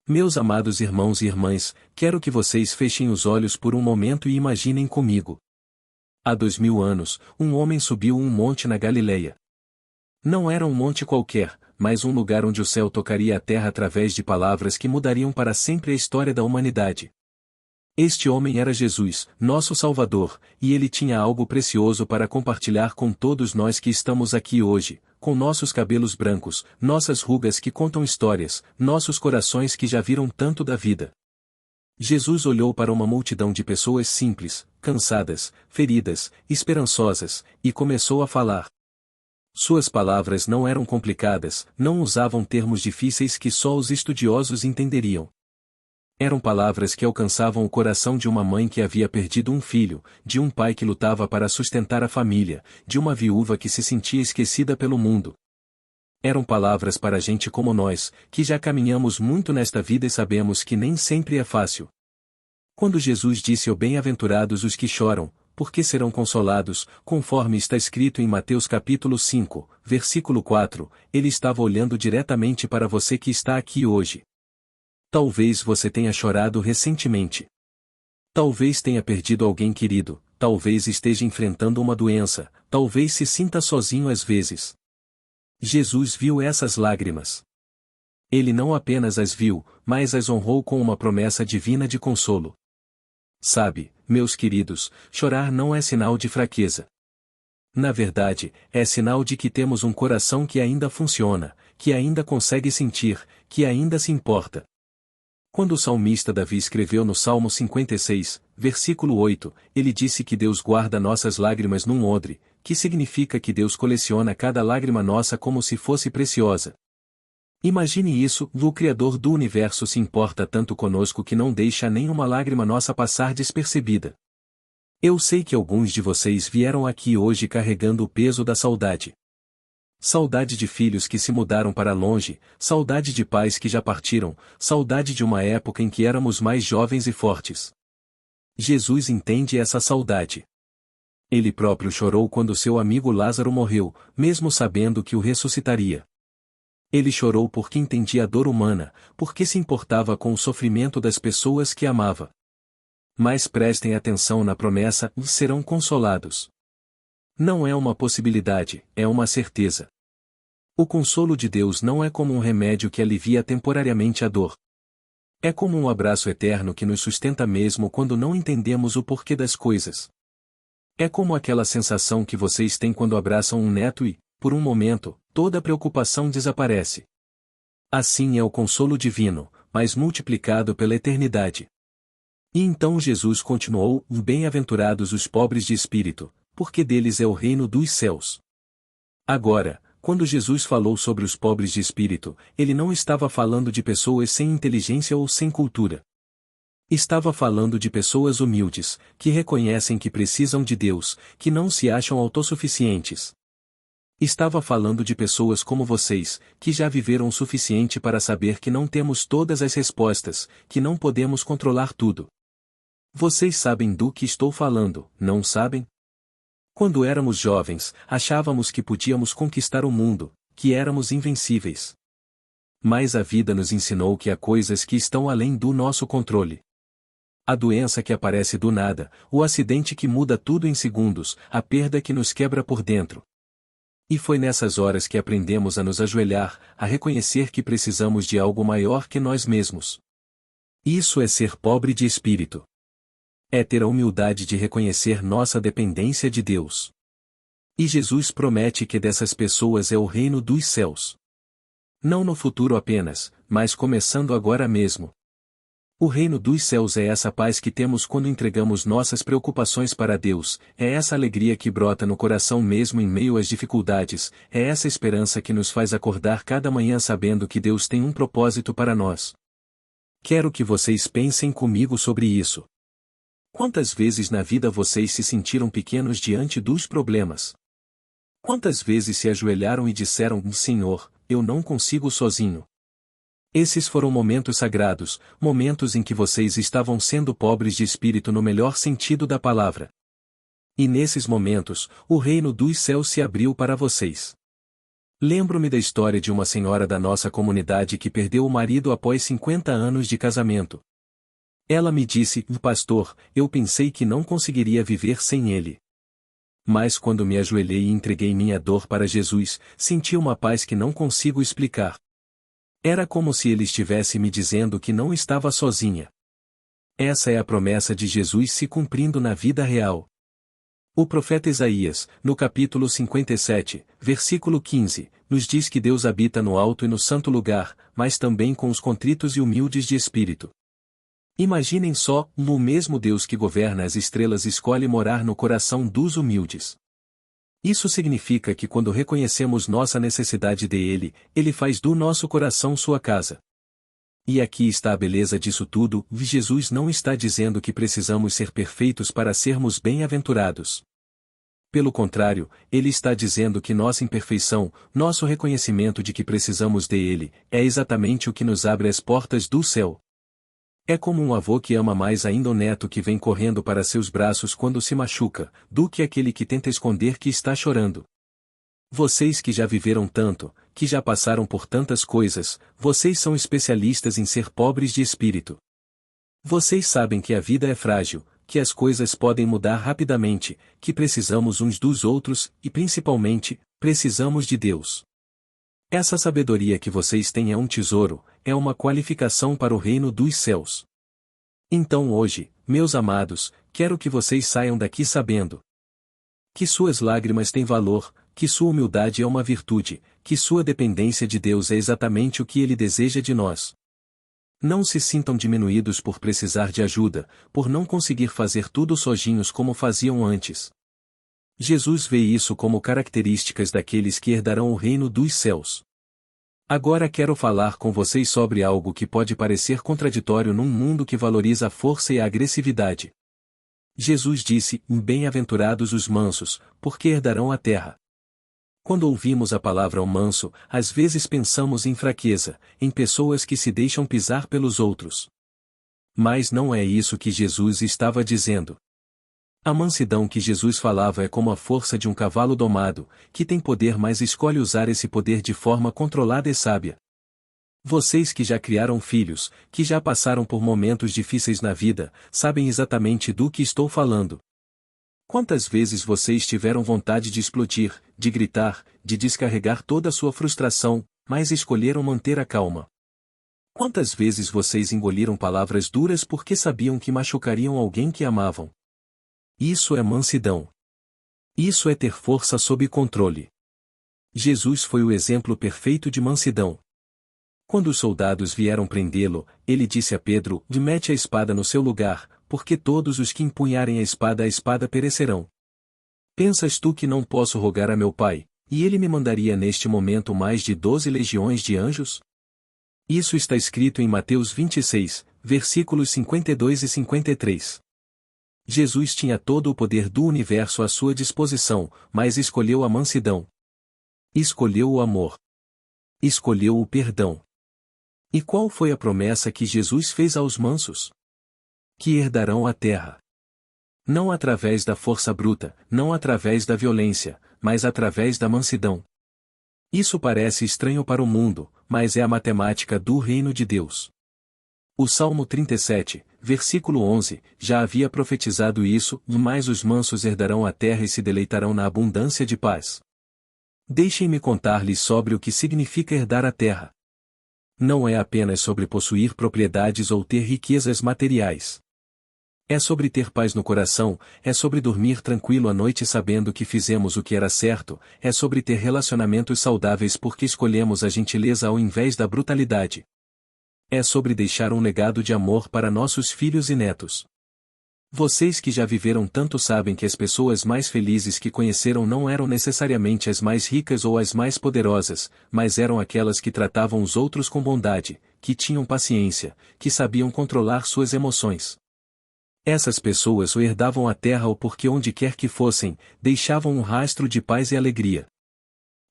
Meus amados irmãos e irmãs, quero que vocês fechem os olhos por um momento e imaginem comigo. Há 2000 anos, um homem subiu um monte na Galileia. Não era um monte qualquer, mas um lugar onde o céu tocaria a terra através de palavras que mudariam para sempre a história da humanidade. Este homem era Jesus, nosso Salvador, e ele tinha algo precioso para compartilhar com todos nós que estamos aqui hoje, com nossos cabelos brancos, nossas rugas que contam histórias, nossos corações que já viram tanto da vida. Jesus olhou para uma multidão de pessoas simples, cansadas, feridas, esperançosas, e começou a falar. Suas palavras não eram complicadas, não usavam termos difíceis que só os estudiosos entenderiam. Eram palavras que alcançavam o coração de uma mãe que havia perdido um filho, de um pai que lutava para sustentar a família, de uma viúva que se sentia esquecida pelo mundo. Eram palavras para gente como nós, que já caminhamos muito nesta vida e sabemos que nem sempre é fácil. Quando Jesus disse: "Bem-aventurados os que choram, porque serão consolados", conforme está escrito em Mateus capítulo 5, versículo 4, ele estava olhando diretamente para você que está aqui hoje. Talvez você tenha chorado recentemente. Talvez tenha perdido alguém querido, talvez esteja enfrentando uma doença, talvez se sinta sozinho às vezes. Jesus viu essas lágrimas. Ele não apenas as viu, mas as honrou com uma promessa divina de consolo. Sabe, meus queridos, chorar não é sinal de fraqueza. Na verdade, é sinal de que temos um coração que ainda funciona, que ainda consegue sentir, que ainda se importa. Quando o salmista Davi escreveu no Salmo 56, versículo 8, ele disse que Deus guarda nossas lágrimas num odre, que significa que Deus coleciona cada lágrima nossa como se fosse preciosa. Imagine isso, o Criador do universo se importa tanto conosco que não deixa nenhuma lágrima nossa passar despercebida. Eu sei que alguns de vocês vieram aqui hoje carregando o peso da saudade. Saudade de filhos que se mudaram para longe, saudade de pais que já partiram, saudade de uma época em que éramos mais jovens e fortes. Jesus entende essa saudade. Ele próprio chorou quando seu amigo Lázaro morreu, mesmo sabendo que o ressuscitaria. Ele chorou porque entendia a dor humana, porque se importava com o sofrimento das pessoas que amava. Mas prestem atenção na promessa: serão consolados. Não é uma possibilidade, é uma certeza. O consolo de Deus não é como um remédio que alivia temporariamente a dor. É como um abraço eterno que nos sustenta mesmo quando não entendemos o porquê das coisas. É como aquela sensação que vocês têm quando abraçam um neto e, por um momento, toda a preocupação desaparece. Assim é o consolo divino, mas multiplicado pela eternidade. E então Jesus continuou: "Bem-aventurados os pobres de espírito, porque deles é o reino dos céus." Agora, quando Jesus falou sobre os pobres de espírito, ele não estava falando de pessoas sem inteligência ou sem cultura. Estava falando de pessoas humildes, que reconhecem que precisam de Deus, que não se acham autossuficientes. Estava falando de pessoas como vocês, que já viveram o suficiente para saber que não temos todas as respostas, que não podemos controlar tudo. Vocês sabem do que estou falando, não sabem? Quando éramos jovens, achávamos que podíamos conquistar o mundo, que éramos invencíveis. Mas a vida nos ensinou que há coisas que estão além do nosso controle. A doença que aparece do nada, o acidente que muda tudo em segundos, a perda que nos quebra por dentro. E foi nessas horas que aprendemos a nos ajoelhar, a reconhecer que precisamos de algo maior que nós mesmos. Isso é ser pobre de espírito. É ter a humildade de reconhecer nossa dependência de Deus. E Jesus promete que dessas pessoas é o reino dos céus. Não no futuro apenas, mas começando agora mesmo. O reino dos céus é essa paz que temos quando entregamos nossas preocupações para Deus, é essa alegria que brota no coração mesmo em meio às dificuldades, é essa esperança que nos faz acordar cada manhã sabendo que Deus tem um propósito para nós. Quero que vocês pensem comigo sobre isso. Quantas vezes na vida vocês se sentiram pequenos diante dos problemas? Quantas vezes se ajoelharam e disseram: "Senhor, eu não consigo sozinho"? Esses foram momentos sagrados, momentos em que vocês estavam sendo pobres de espírito no melhor sentido da palavra. E nesses momentos, o reino dos céus se abriu para vocês. Lembro-me da história de uma senhora da nossa comunidade que perdeu o marido após 50 anos de casamento. Ela me disse: "Pastor, eu pensei que não conseguiria viver sem ele. Mas quando me ajoelhei e entreguei minha dor para Jesus, senti uma paz que não consigo explicar. Era como se ele estivesse me dizendo que não estava sozinha." Essa é a promessa de Jesus se cumprindo na vida real. O profeta Isaías, no capítulo 57, versículo 15, nos diz que Deus habita no alto e no santo lugar, mas também com os contritos e humildes de espírito. Imaginem só, o mesmo Deus que governa as estrelas escolhe morar no coração dos humildes. Isso significa que quando reconhecemos nossa necessidade dele, ele faz do nosso coração sua casa. E aqui está a beleza disso tudo: Jesus não está dizendo que precisamos ser perfeitos para sermos bem-aventurados. Pelo contrário, ele está dizendo que nossa imperfeição, nosso reconhecimento de que precisamos dele, é exatamente o que nos abre as portas do céu. É como um avô que ama mais ainda o neto que vem correndo para seus braços quando se machuca, do que aquele que tenta esconder que está chorando. Vocês que já viveram tanto, que já passaram por tantas coisas, vocês são especialistas em ser pobres de espírito. Vocês sabem que a vida é frágil, que as coisas podem mudar rapidamente, que precisamos uns dos outros, e principalmente, precisamos de Deus. Essa sabedoria que vocês têm é um tesouro, é uma qualificação para o reino dos céus. Então hoje, meus amados, quero que vocês saiam daqui sabendo que suas lágrimas têm valor, que sua humildade é uma virtude, que sua dependência de Deus é exatamente o que Ele deseja de nós. Não se sintam diminuídos por precisar de ajuda, por não conseguir fazer tudo sozinhos como faziam antes. Jesus vê isso como características daqueles que herdarão o reino dos céus. Agora quero falar com vocês sobre algo que pode parecer contraditório num mundo que valoriza a força e a agressividade. Jesus disse: "Bem-aventurados os mansos, porque herdarão a terra." Quando ouvimos a palavra o manso, às vezes pensamos em fraqueza, em pessoas que se deixam pisar pelos outros. Mas não é isso que Jesus estava dizendo. A mansidão que Jesus falava é como a força de um cavalo domado, que tem poder mas escolhe usar esse poder de forma controlada e sábia. Vocês que já criaram filhos, que já passaram por momentos difíceis na vida, sabem exatamente do que estou falando. Quantas vezes vocês tiveram vontade de explodir, de gritar, de descarregar toda a sua frustração, mas escolheram manter a calma? Quantas vezes vocês engoliram palavras duras porque sabiam que machucariam alguém que amavam? Isso é mansidão. Isso é ter força sob controle. Jesus foi o exemplo perfeito de mansidão. Quando os soldados vieram prendê-lo, ele disse a Pedro: "Mete a espada no seu lugar, porque todos os que empunharem a espada perecerão. Pensas tu que não posso rogar a meu Pai, e ele me mandaria neste momento mais de 12 legiões de anjos?" Isso está escrito em Mateus 26, versículos 52 e 53. Jesus tinha todo o poder do universo à sua disposição, mas escolheu a mansidão. Escolheu o amor. Escolheu o perdão. E qual foi a promessa que Jesus fez aos mansos? Que herdarão a terra. Não através da força bruta, não através da violência, mas através da mansidão. Isso parece estranho para o mundo, mas é a matemática do reino de Deus. O Salmo 37, versículo 11, já havia profetizado isso: "Mas os mansos herdarão a terra e se deleitarão na abundância de paz." Deixem-me contar-lhes sobre o que significa herdar a terra. Não é apenas sobre possuir propriedades ou ter riquezas materiais. É sobre ter paz no coração, é sobre dormir tranquilo à noite sabendo que fizemos o que era certo, é sobre ter relacionamentos saudáveis porque escolhemos a gentileza ao invés da brutalidade. É sobre deixar um legado de amor para nossos filhos e netos. Vocês que já viveram tanto sabem que as pessoas mais felizes que conheceram não eram necessariamente as mais ricas ou as mais poderosas, mas eram aquelas que tratavam os outros com bondade, que tinham paciência, que sabiam controlar suas emoções. Essas pessoas ou herdavam a terra ou porque onde quer que fossem, deixavam um rastro de paz e alegria.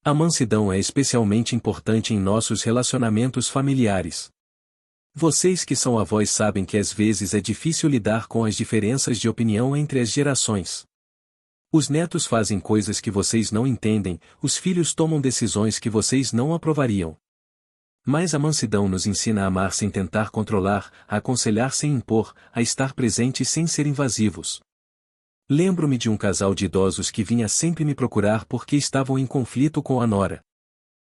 A mansidão é especialmente importante em nossos relacionamentos familiares. Vocês que são avós sabem que às vezes é difícil lidar com as diferenças de opinião entre as gerações. Os netos fazem coisas que vocês não entendem, os filhos tomam decisões que vocês não aprovariam. Mas a mansidão nos ensina a amar sem tentar controlar, a aconselhar sem impor, a estar presente sem ser invasivos. Lembro-me de um casal de idosos que vinha sempre me procurar porque estavam em conflito com a nora.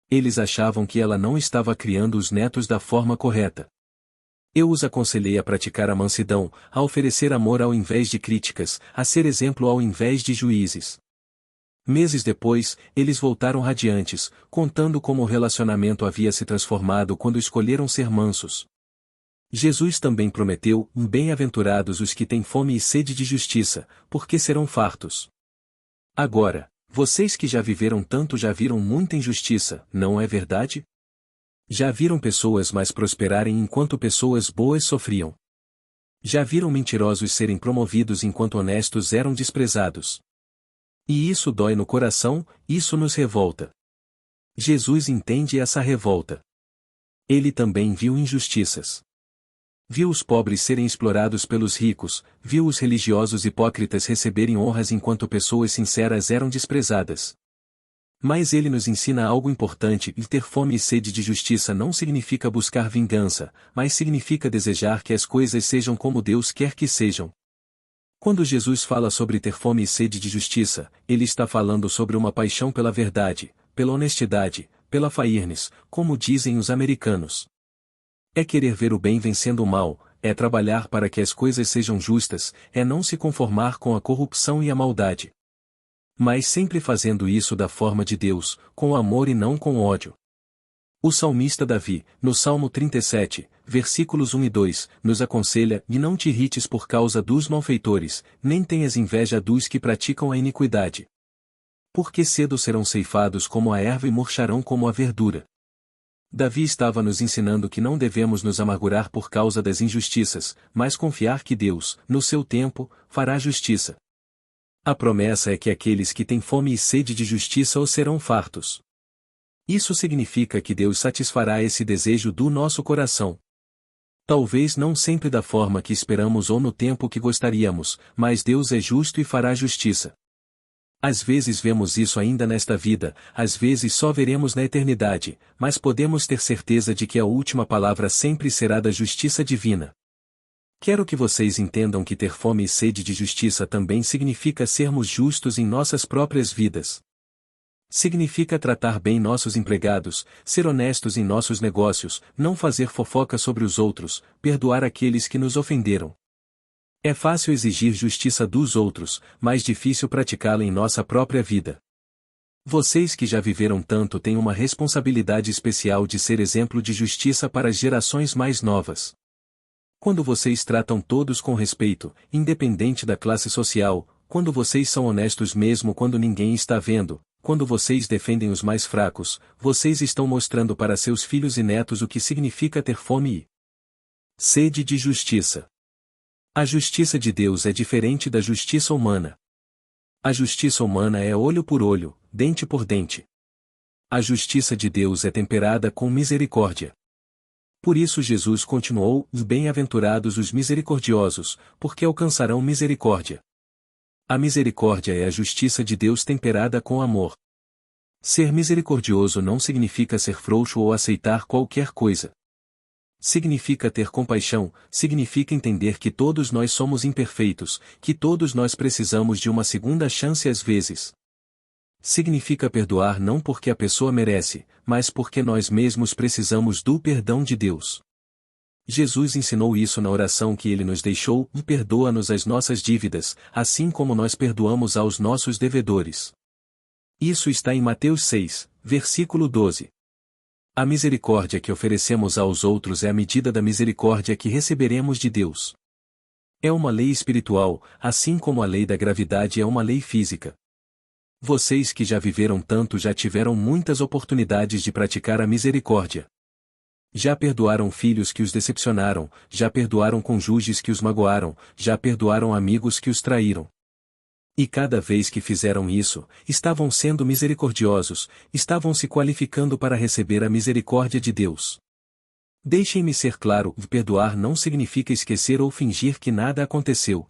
Eles achavam que ela não estava criando os netos da forma correta. Eu os aconselhei a praticar a mansidão, a oferecer amor ao invés de críticas, a ser exemplo ao invés de juízes. Meses depois, eles voltaram radiantes, contando como o relacionamento havia se transformado quando escolheram ser mansos. Jesus também prometeu: bem-aventurados os que têm fome e sede de justiça, porque serão fartos. Agora, vocês que já viveram tanto já viram muita injustiça, não é verdade? Já viram pessoas mais prosperarem enquanto pessoas boas sofriam. Já viram mentirosos serem promovidos enquanto honestos eram desprezados. E isso dói no coração, isso nos revolta. Jesus entende essa revolta. Ele também viu injustiças. Viu os pobres serem explorados pelos ricos, viu os religiosos hipócritas receberem honras enquanto pessoas sinceras eram desprezadas. Mas ele nos ensina algo importante: e ter fome e sede de justiça não significa buscar vingança, mas significa desejar que as coisas sejam como Deus quer que sejam. Quando Jesus fala sobre ter fome e sede de justiça, ele está falando sobre uma paixão pela verdade, pela honestidade, pela fairness, como dizem os americanos. É querer ver o bem vencendo o mal, é trabalhar para que as coisas sejam justas, é não se conformar com a corrupção e a maldade. Mas sempre fazendo isso da forma de Deus, com amor e não com ódio. O salmista Davi, no Salmo 37, versículos 1 e 2, nos aconselha: e não te irrites por causa dos malfeitores, nem tenhas inveja dos que praticam a iniquidade. Porque cedo serão ceifados como a erva e murcharão como a verdura. Davi estava nos ensinando que não devemos nos amargurar por causa das injustiças, mas confiar que Deus, no seu tempo, fará justiça. A promessa é que aqueles que têm fome e sede de justiça o serão fartos. Isso significa que Deus satisfará esse desejo do nosso coração. Talvez não sempre da forma que esperamos ou no tempo que gostaríamos, mas Deus é justo e fará justiça. Às vezes vemos isso ainda nesta vida, às vezes só veremos na eternidade, mas podemos ter certeza de que a última palavra sempre será da justiça divina. Quero que vocês entendam que ter fome e sede de justiça também significa sermos justos em nossas próprias vidas. Significa tratar bem nossos empregados, ser honestos em nossos negócios, não fazer fofoca sobre os outros, perdoar aqueles que nos ofenderam. É fácil exigir justiça dos outros, mas difícil praticá-la em nossa própria vida. Vocês que já viveram tanto têm uma responsabilidade especial de ser exemplo de justiça para as gerações mais novas. Quando vocês tratam todos com respeito, independente da classe social, quando vocês são honestos mesmo quando ninguém está vendo, quando vocês defendem os mais fracos, vocês estão mostrando para seus filhos e netos o que significa ter fome e sede de justiça. A justiça de Deus é diferente da justiça humana. A justiça humana é olho por olho, dente por dente. A justiça de Deus é temperada com misericórdia. Por isso Jesus continuou: bem-aventurados os misericordiosos, porque alcançarão misericórdia. A misericórdia é a justiça de Deus temperada com amor. Ser misericordioso não significa ser frouxo ou aceitar qualquer coisa. Significa ter compaixão, significa entender que todos nós somos imperfeitos, que todos nós precisamos de uma segunda chance às vezes. Significa perdoar não porque a pessoa merece, mas porque nós mesmos precisamos do perdão de Deus. Jesus ensinou isso na oração que ele nos deixou: perdoa-nos as nossas dívidas, assim como nós perdoamos aos nossos devedores. Isso está em Mateus 6, versículo 12. A misericórdia que oferecemos aos outros é a medida da misericórdia que receberemos de Deus. É uma lei espiritual, assim como a lei da gravidade é uma lei física. Vocês que já viveram tanto já tiveram muitas oportunidades de praticar a misericórdia. Já perdoaram filhos que os decepcionaram, já perdoaram cônjuges que os magoaram, já perdoaram amigos que os traíram. E cada vez que fizeram isso, estavam sendo misericordiosos, estavam se qualificando para receber a misericórdia de Deus. Deixem-me ser claro: perdoar não significa esquecer ou fingir que nada aconteceu.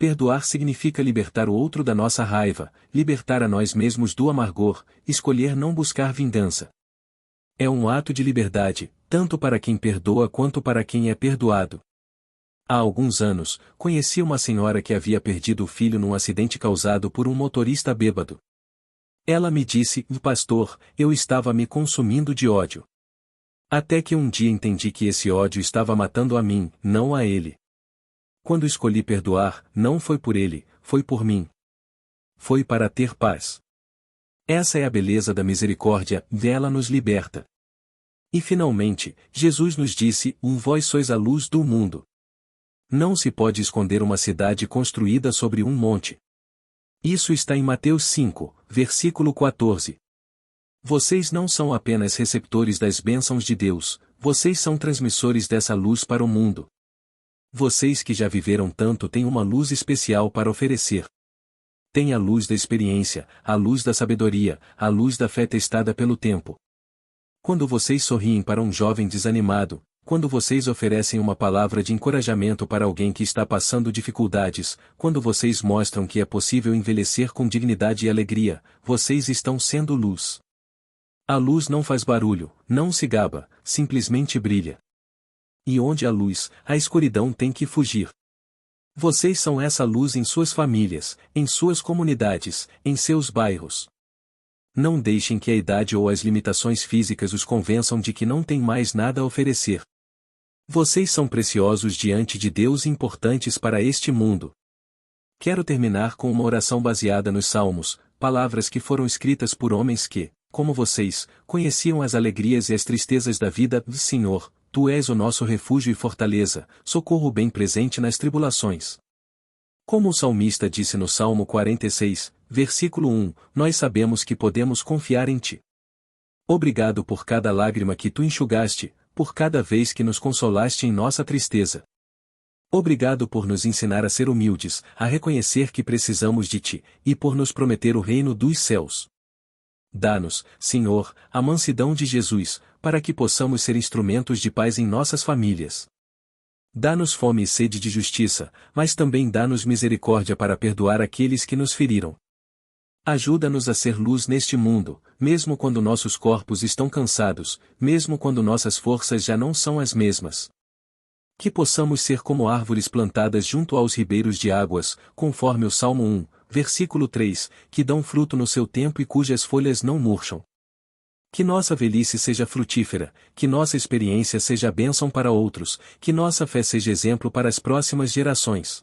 Perdoar significa libertar o outro da nossa raiva, libertar a nós mesmos do amargor, escolher não buscar vingança. É um ato de liberdade, tanto para quem perdoa quanto para quem é perdoado. Há alguns anos, conheci uma senhora que havia perdido o filho num acidente causado por um motorista bêbado. Ela me disse: "Pastor, eu estava me consumindo de ódio. Até que um dia entendi que esse ódio estava matando a mim, não a ele. Quando escolhi perdoar, não foi por ele, foi por mim. Foi para ter paz." Essa é a beleza da misericórdia, dela nos liberta. E finalmente, Jesus nos disse: Vós sois a luz do mundo. Não se pode esconder uma cidade construída sobre um monte. Isso está em Mateus 5, versículo 14. Vocês não são apenas receptores das bênçãos de Deus, vocês são transmissores dessa luz para o mundo. Vocês que já viveram tanto têm uma luz especial para oferecer. Tem a luz da experiência, a luz da sabedoria, a luz da fé testada pelo tempo. Quando vocês sorriem para um jovem desanimado, quando vocês oferecem uma palavra de encorajamento para alguém que está passando dificuldades, quando vocês mostram que é possível envelhecer com dignidade e alegria, vocês estão sendo luz. A luz não faz barulho, não se gaba, simplesmente brilha. E onde há luz, a escuridão tem que fugir. Vocês são essa luz em suas famílias, em suas comunidades, em seus bairros. Não deixem que a idade ou as limitações físicas os convençam de que não têm mais nada a oferecer. Vocês são preciosos diante de Deus e importantes para este mundo. Quero terminar com uma oração baseada nos Salmos, palavras que foram escritas por homens que, como vocês, conheciam as alegrias e as tristezas da vida. Senhor, Tu és o nosso refúgio e fortaleza, socorro bem presente nas tribulações. Como o salmista disse no Salmo 46, versículo 1, nós sabemos que podemos confiar em Ti. Obrigado por cada lágrima que Tu enxugaste, por cada vez que nos consolaste em nossa tristeza. Obrigado por nos ensinar a ser humildes, a reconhecer que precisamos de Ti, e por nos prometer o reino dos céus. Dá-nos, Senhor, a mansidão de Jesus, para que possamos ser instrumentos de paz em nossas famílias. Dá-nos fome e sede de justiça, mas também dá-nos misericórdia para perdoar aqueles que nos feriram. Ajuda-nos a ser luz neste mundo, mesmo quando nossos corpos estão cansados, mesmo quando nossas forças já não são as mesmas. Que possamos ser como árvores plantadas junto aos ribeiros de águas, conforme o Salmo 1, versículo 3, que dão fruto no seu tempo e cujas folhas não murcham. Que nossa velhice seja frutífera, que nossa experiência seja bênção para outros, que nossa fé seja exemplo para as próximas gerações.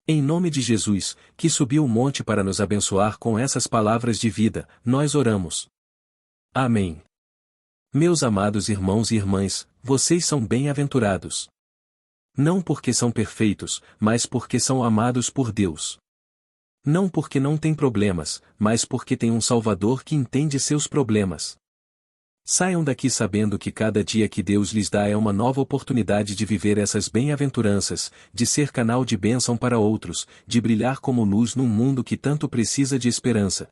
Em nome de Jesus, que subiu o monte para nos abençoar com essas palavras de vida, nós oramos. Amém. Meus amados irmãos e irmãs, vocês são bem-aventurados. Não porque são perfeitos, mas porque são amados por Deus. Não porque não têm problemas, mas porque tem um Salvador que entende seus problemas. Saiam daqui sabendo que cada dia que Deus lhes dá é uma nova oportunidade de viver essas bem-aventuranças, de ser canal de bênção para outros, de brilhar como luz num mundo que tanto precisa de esperança.